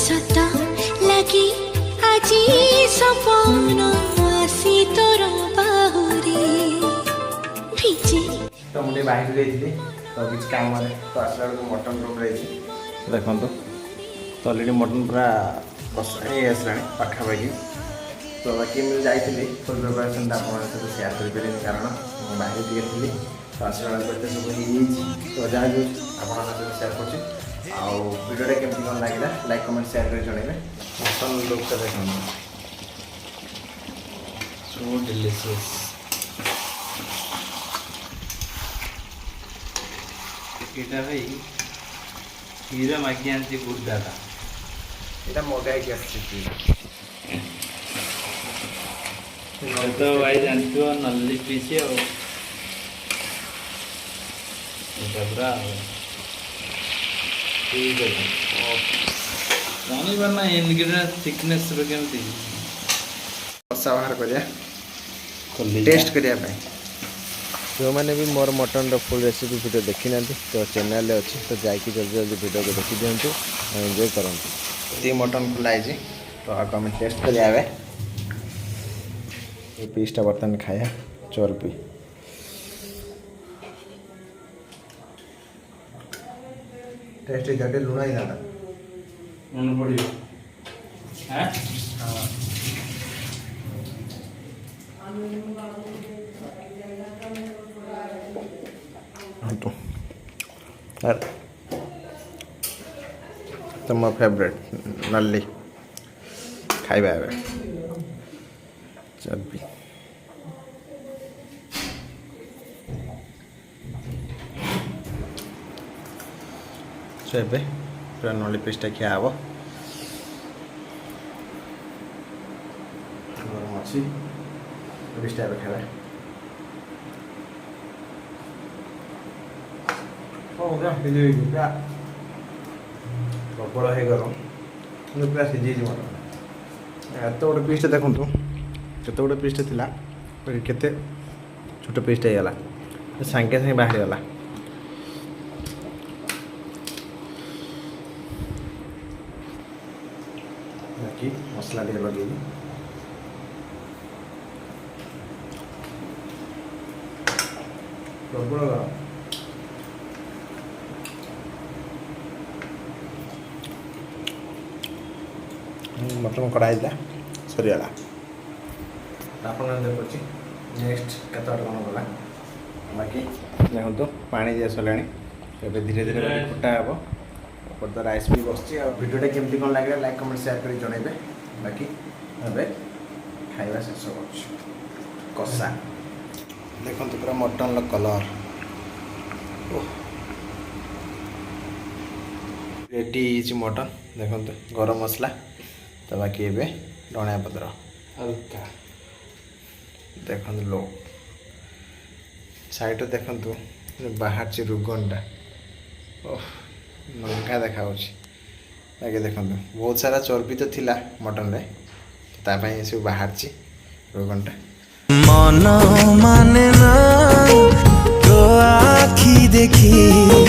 सत लगी आजी सपन आसी तोर बाहुरी भिजे। तो मुझे बाहर गई तो किसी काम तो आसला बेलू मटन रोग रही देखो तो अलरेडी मटन पूरा कषा ही आसला पाखापाखि तो बाकी मुझे जाइए फुल प्रिपरेसन आप सेयार करें कारण बाहर टे थी तो आसला बेलू सब तो जहाँ भी आप सेयार कर वीडियो केमती कौन लगे लाइक कमेंट शेयर कर जनइबे मटन लुक देखो सो डिलीशियस এটা ভাই হীরা মাগি আনছি গুড়দাটা এটা মগাইকি আসছে কি তো ভাই জানতো নল্লি পিছে ও এটা পুরা ঠিক আছে জানিবার না ইনগ্রেডিয়েন্ট থিকনেস র কেমতি কষা বাহার করিয়া টেस्ट करिया भाई जो मैंने भी मोर मटन फुल रेसिपी वीडियो देखी ना तो चैनल अच्छी तो जाकि जल्दी जल्दी वीडियो को देखी दिंतु एंजॉय करंतु ये मटन खुलाई तो आगे आम टेस्ट कर ये पीसटा बर्तमान खाया चर्बी टेस्ट जाके लुण ही जाना मन पड़ियो हैं तो यार तुम फेवरेट नल्ली खाइबा चर्बी सो ए पूरा नल्ली पीसटा खिया हे गरम अच्छी पीसटा ए खाइबा प्रबल हो गरम पूरा सीझी एत गोटे पीसटा देखूँ केत गोटे पीसटा था केते छोट पीसटा होगा सागे सागे बाहरी गला बाकी मसला टे लगे प्रबल गरम मटन कड़ा सरीगला आप देखुची नेक्स्ट कत कौन गला बाकी देखो पानी दिया सरला धीरे धीरे खटा हे ऊपर तो राइस भी बस वीडियो केमती कौन लगे लाइक कमेंट शेयर कर जनइबे बाकी खाइबा शेष कर कषा देखो पूरा मटन कलर रेडी मटन देखो गरम मसला तो बाकी ए धनिया पत्र हल्का देखो लो साइड देखु बाहर रुगनटा ओह लंका देखा बाकी देखो बहुत सारा चर्बी तो थिला मटन रे तापाई सब बाहर रुगनटा मन माने ना तो आखी देखी